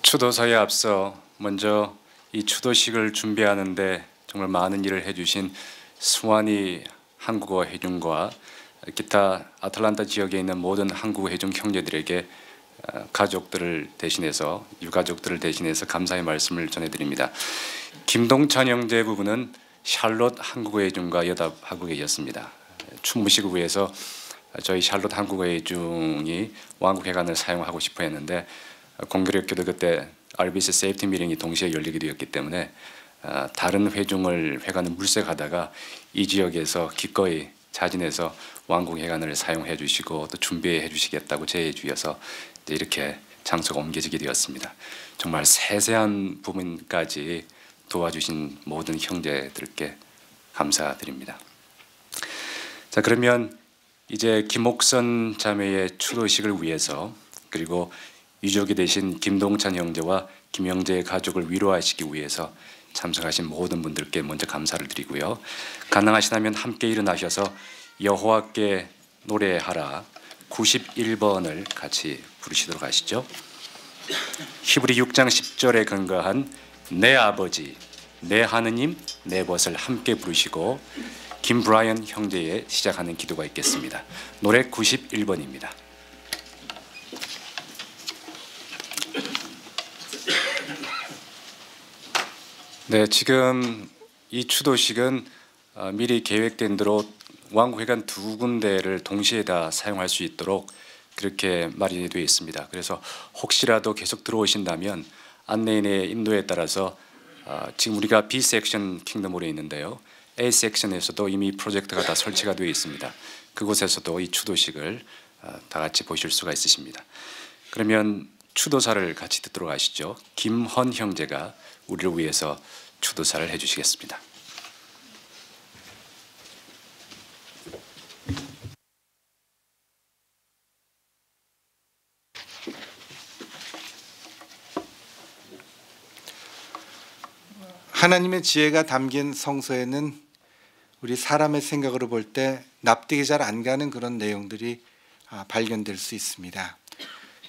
추도사에 앞서 먼저 이 추도식을 준비하는데 정말 많은 일을 해주신 스와니 한국어 회중과 기타 아틀란타 지역에 있는 모든 한국어 회중 형제들에게 가족들을 대신해서 유가족들을 대신해서 감사의 말씀을 전해드립니다. 김동찬 형제 부부는 샬롯 한국어 회중과 여답 한국어 회였습니다. 추모식을 위해서 저희 샬롯 한국어 회중이 왕국회관을 사용하고 싶어 했는데 공교롭게도 그때 RBC 세이프티 미팅이 동시에 열리게 되었기 때문에 다른 회관을 물색하다가 이 지역에서 기꺼이 자진해서 왕국회관을 사용해 주시고 또 준비해 주시겠다고 제해 주셔서 이렇게 장소가 옮겨지게 되었습니다. 정말 세세한 부분까지 도와주신 모든 형제들께 감사드립니다. 자, 그러면 이제 김옥선 자매의 추도식을 위해서 그리고 유족이 되신 김동찬 형제와 김형제의 가족을 위로하시기 위해서 참석하신 모든 분들께 먼저 감사를 드리고요. 가능하시다면 함께 일어나셔서 여호와께 노래하라 91번을 같이 부르시도록 하시죠. 히브리 6장 10절에 근거한 내 아버지, 내 하느님, 내 벗을 함께 부르시고 김브라이언 형제의 시작하는 기도가 있겠습니다. 노래 91번입니다. 네, 지금 이 추도식은 미리 계획된 대로 왕국회관 두 군데를 동시에 다 사용할 수 있도록 그렇게 마련이 되어 있습니다. 그래서 혹시라도 계속 들어오신다면 안내인의 인도에 따라서 지금 우리가 B 섹션 킹덤홀에 있는데요. A 섹션에서도 이미 프로젝터가 다 설치가 되어 있습니다. 그곳에서도 이 추도식을 다 같이 보실 수가 있으십니다. 그러면 추도사를 같이 듣도록 하시죠. 김헌 형제가 우리를 위해서 추도사를 해주시겠습니다. 하나님의 지혜가 담긴 성서에는 우리 사람의 생각으로 볼 때 납득이 잘 안 가는 그런 내용들이 발견될 수 있습니다.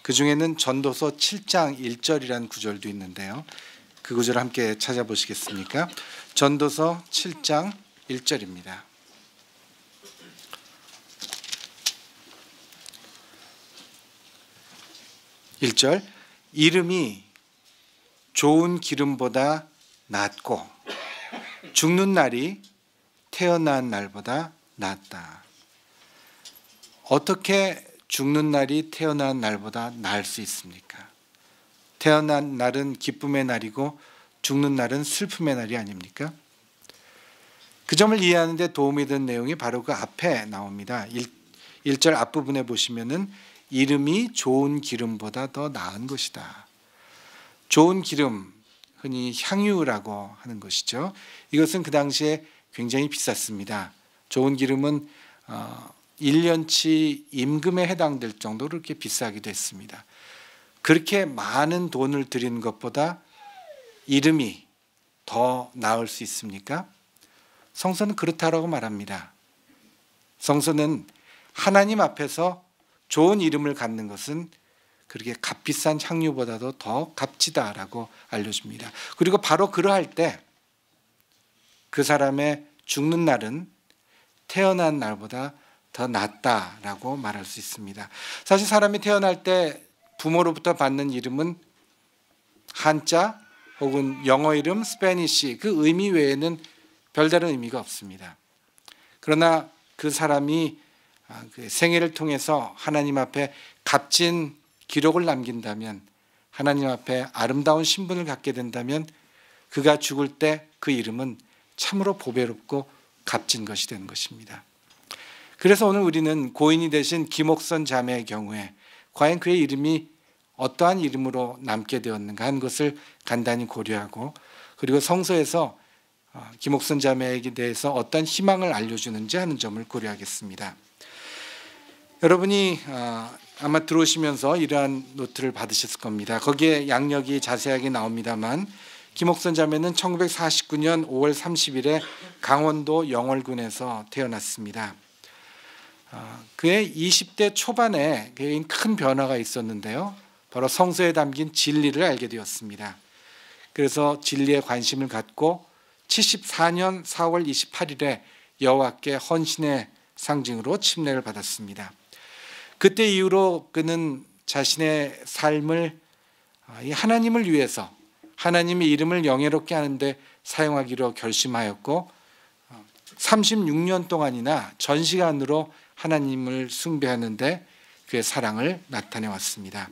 그 중에는 전도서 7장 1절이라는 구절도 있는데요. 그 구절을 함께 찾아보시겠습니까? 전도서 7장 1절입니다. (1절) 이름이 좋은 기름보다 낫고 죽는 날이 태어난 날보다 낫다. 어떻게 죽는 날이 태어난 날보다 나을 수 있습니까? 태어난 날은 기쁨의 날이고 죽는 날은 슬픔의 날이 아닙니까? 그 점을 이해하는 데 도움이 된 내용이 바로 그 앞에 나옵니다. 1절 앞부분에 보시면은 이름이 좋은 기름보다 더 나은 것이다. 좋은 기름, 흔히 향유라고 하는 것이죠. 이것은 그 당시에 굉장히 비쌌습니다. 좋은 기름은 1년치 임금에 해당될 정도로 그렇게 비싸기도 했습니다. 그렇게 많은 돈을 들이는 것보다 이름이 더 나을 수 있습니까? 성서는 그렇다라고 말합니다. 성서는 하나님 앞에서 좋은 이름을 갖는 것은 그렇게 값비싼 향유보다도 더 값지다라고 알려줍니다. 그리고 바로 그러할 때 그 사람의 죽는 날은 태어난 날보다 더 낫다라고 말할 수 있습니다. 사실 사람이 태어날 때 부모로부터 받는 이름은 한자 혹은 영어 이름, 스페니쉬 그 의미 외에는 별다른 의미가 없습니다. 그러나 그 사람이 그 생애를 통해서 하나님 앞에 값진 기록을 남긴다면, 하나님 앞에 아름다운 신분을 갖게 된다면 그가 죽을 때 그 이름은 참으로 보배롭고 값진 것이 되는 것입니다. 그래서 오늘 우리는 고인이 되신 김옥선 자매의 경우에 과연 그의 이름이 어떠한 이름으로 남게 되었는가 하는 것을 간단히 고려하고, 그리고 성서에서 김옥선 자매에게 대해서 어떤 희망을 알려주는지 하는 점을 고려하겠습니다. 여러분이 아마 들어오시면서 이러한 노트를 받으셨을 겁니다. 거기에 양력이 자세하게 나옵니다만 김옥선 자매는 1949년 5월 30일에 강원도 영월군에서 태어났습니다. 그의 20대 초반에 큰 변화가 있었는데요. 바로 성서에 담긴 진리를 알게 되었습니다. 그래서 진리에 관심을 갖고 74년 4월 28일에 여호와께 헌신의 상징으로 침례를 받았습니다. 그때 이후로 그는 자신의 삶을 하나님을 위해서 하나님의 이름을 영예롭게 하는데 사용하기로 결심하였고 36년 동안이나 전시간으로 하나님을 숭배하는데 그의 사랑을 나타내 왔습니다.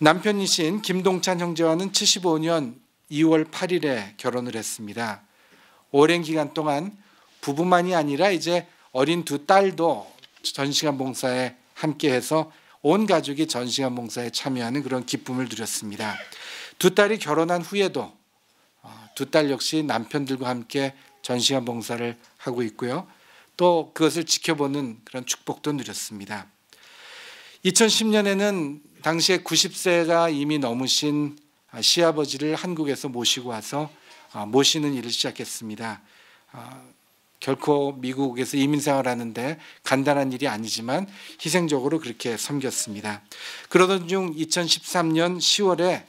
남편이신 김동찬 형제와는 75년 2월 8일에 결혼을 했습니다. 오랜 기간 동안 부부만이 아니라 이제 어린 두 딸도 전시간 봉사에 함께해서 온 가족이 전시간 봉사에 참여하는 그런 기쁨을 누렸습니다. 두 딸이 결혼한 후에도 두 딸 역시 남편들과 함께 전시간 봉사를 하고 있고요. 또 그것을 지켜보는 그런 축복도 누렸습니다. 2010년에는 당시에 90세가 이미 넘으신 시아버지를 한국에서 모시고 와서 모시는 일을 시작했습니다. 결코 미국에서 이민 생활하는데 간단한 일이 아니지만 희생적으로 그렇게 섬겼습니다. 그러던 중 2013년 10월에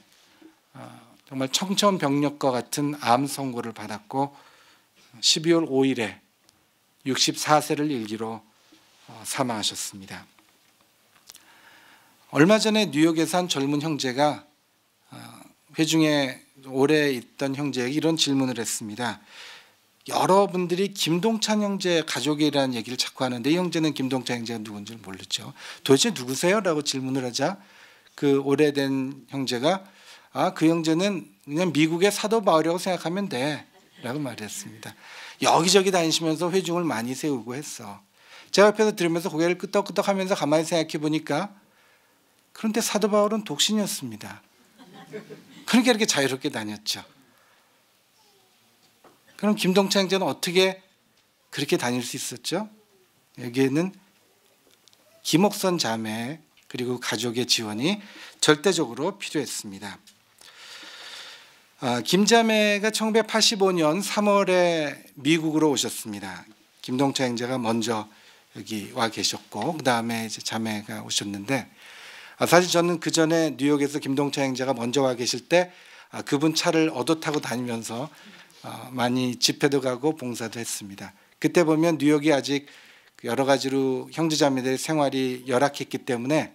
정말 청천벽력과 같은 암 선고를 받았고 12월 5일에 64세를 일기로 사망하셨습니다. 얼마 전에 뉴욕에 산 젊은 형제가 회중에 오래 있던 형제에게 이런 질문을 했습니다. 여러분들이 김동찬 형제 가족이라는 얘기를 자꾸 하는데 이 형제는 김동찬 형제가 누군지 모르죠. 도대체 누구세요? 라고 질문을 하자 그 오래된 형제가 그 형제는 그냥 미국의 사도 바울이라고 생각하면 돼 라고 말했습니다. 여기저기 다니시면서 회중을 많이 세우고 했어. 제가 옆에서 들으면서 고개를 끄덕끄덕 하면서 가만히 생각해 보니까 그런데 사도 바울은 독신이었습니다. 그러니까 이렇게 자유롭게 다녔죠. 그럼 김동찬 형제는 어떻게 그렇게 다닐 수 있었죠? 여기에는 김옥선 자매 그리고 가족의 지원이 절대적으로 필요했습니다. 김 자매가 1985년 3월에 미국으로 오셨습니다. 김동찬 형제가 먼저 여기 와 계셨고 그 다음에 이제 자매가 오셨는데 사실 저는 그 전에 뉴욕에서 김동찬 형제가 먼저 와 계실 때 그분 차를 얻어 타고 다니면서 많이 집회도 가고 봉사도 했습니다. 그때 보면 뉴욕이 아직 여러 가지로 형제자매들의 생활이 열악했기 때문에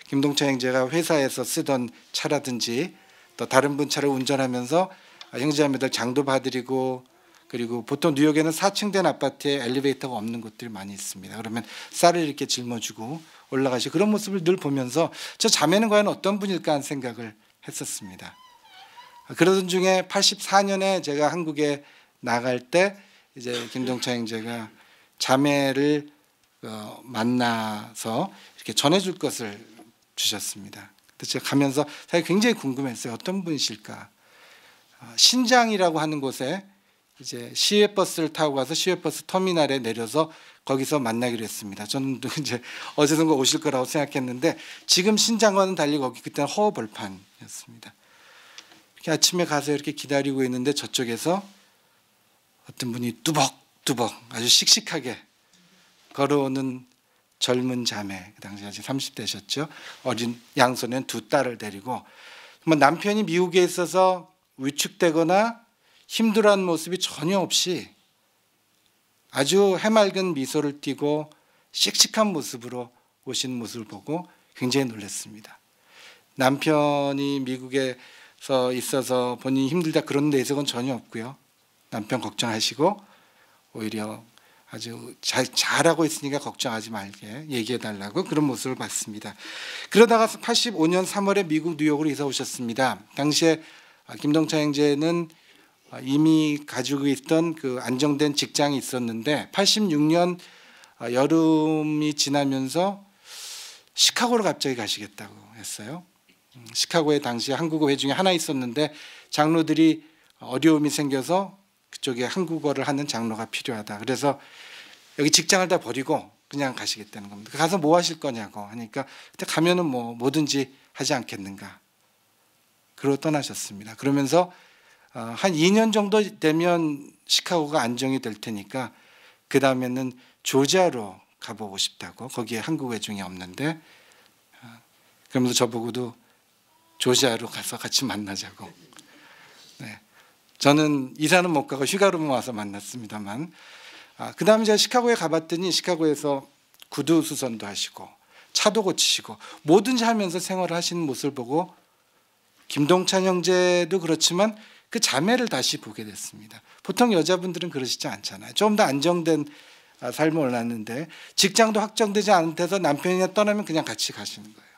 김동찬 형제가 회사에서 쓰던 차라든지 또 다른 분 차를 운전하면서 형제자매들 장도 봐드리고 그리고 보통 뉴욕에는 4층 된 아파트에 엘리베이터가 없는 곳들이 많이 있습니다. 그러면 쌀을 이렇게 짊어지고 올라가시고 그런 모습을 늘 보면서 저 자매는 과연 어떤 분일까 하는 생각을 했었습니다. 그러던 중에 84년에 제가 한국에 나갈 때 이제 김동찬 형제가 자매를 만나서 이렇게 전해줄 것을 주셨습니다. 그래서 제가 가면서 사실 굉장히 궁금했어요. 어떤 분이실까? 신장이라고 하는 곳에 이제 시외버스를 타고 가서 시외버스 터미널에 내려서 거기서 만나기로 했습니다. 저는 이제 어디선가 오실 거라고 생각했는데 지금 신장과는 달리 거기 그때는 허허벌판이었습니다. 이렇게 아침에 가서 이렇게 기다리고 있는데 저쪽에서 어떤 분이 뚜벅뚜벅 아주 씩씩하게 걸어오는 젊은 자매, 그 당시 아직 30대셨죠. 어린 양손엔 두 딸을 데리고 남편이 미국에 있어서 위축되거나 힘들어하는 모습이 전혀 없이 아주 해맑은 미소를 띠고 씩씩한 모습으로 오신 모습을 보고 굉장히 놀랐습니다. 남편이 미국에서 있어서 본인이 힘들다 그런 내색은 전혀 없고요. 남편 걱정하시고 오히려 아주 잘하고 있으니까 걱정하지 말게 얘기해달라고 그런 모습을 봤습니다. 그러다가 85년 3월에 미국 뉴욕으로 이사 오셨습니다. 당시에 김동찬 형제는 이미 가지고 있던 그 안정된 직장이 있었는데 86년 여름이 지나면서 시카고로 갑자기 가시겠다고 했어요. 시카고에 당시 한국어 회 중에 하나 있었는데 장로들이 어려움이 생겨서 그쪽에 한국어를 하는 장로가 필요하다. 그래서 여기 직장을 다 버리고 그냥 가시겠다는 겁니다. 가서 뭐 하실 거냐고 하니까 그때 가면은 뭐든지 하지 않겠는가. 그러고 떠나셨습니다. 그러면서 한 2년 정도 되면 시카고가 안정이 될 테니까 그 다음에는 조지아로 가보고 싶다고 거기에 한국 회중이 없는데 그러면서 저보고도 조지아로 가서 같이 만나자고. 네. 저는 이사는 못 가고 휴가로만 와서 만났습니다만, 그 다음에 제가 시카고에 가봤더니 시카고에서 구두 수선도 하시고 차도 고치시고 뭐든지 하면서 생활을 하시는 모습을 보고 김동찬 형제도 그렇지만 그 자매를 다시 보게 됐습니다. 보통 여자분들은 그러시지 않잖아요. 좀 더 안정된 삶을 원하는데 직장도 확정되지 않은 데서 남편이 떠나면 그냥 같이 가시는 거예요.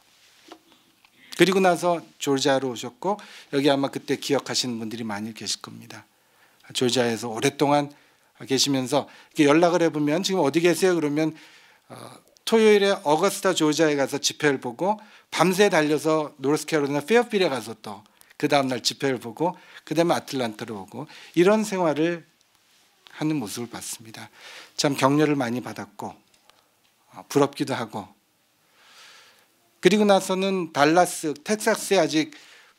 그리고 나서 조지아로 오셨고, 여기 아마 그때 기억하시는 분들이 많이 계실 겁니다. 조지아에서 오랫동안 계시면서 이렇게 연락을 해보면 지금 어디 계세요? 그러면 토요일에 어거스타 조지아에 가서 집회를 보고 밤새 달려서 노스캐롤라이나 페어필에 가서 또 그 다음날 집회를 보고 그 다음에 아틀란타로 오고, 이런 생활을 하는 모습을 봤습니다. 참 격려를 많이 받았고 부럽기도 하고, 그리고 나서는 달라스, 텍사스에 아직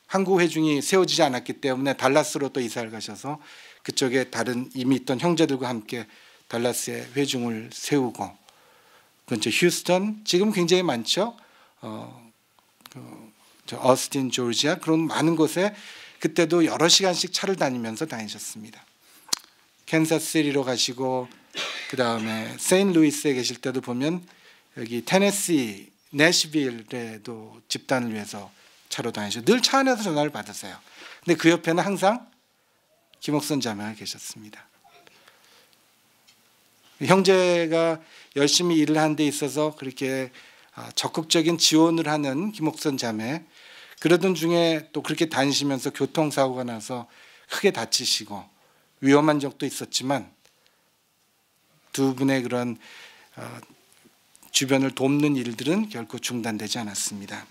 한국 회중이 세워지지 않았기 때문에 달라스로 또 이사를 가셔서 그쪽에 다른 이미 있던 형제들과 함께 달라스에 회중을 세우고, 그런데 휴스턴 지금 굉장히 많죠. 어스틴, 조지아, 그런 많은 곳에 그때도 여러 시간씩 차를 다니셨습니다. 캔사스시티로 가시고, 그 다음에 세인트루이스에 계실 때도 보면 여기 테네시 내시빌에도 집단을 위해서 차로 다니시고 늘 차 안에서 전화를 받으세요. 근데 그 옆에는 항상 김옥선 자매가 계셨습니다. 형제가 열심히 일을 하는 데 있어서 그렇게 적극적인 지원을 하는 김옥선 자매, 그러던 중에 또 그렇게 다니시면서 교통사고가 나서 크게 다치시고 위험한 적도 있었지만 두 분의 그런 주변을 돕는 일들은 결코 중단되지 않았습니다.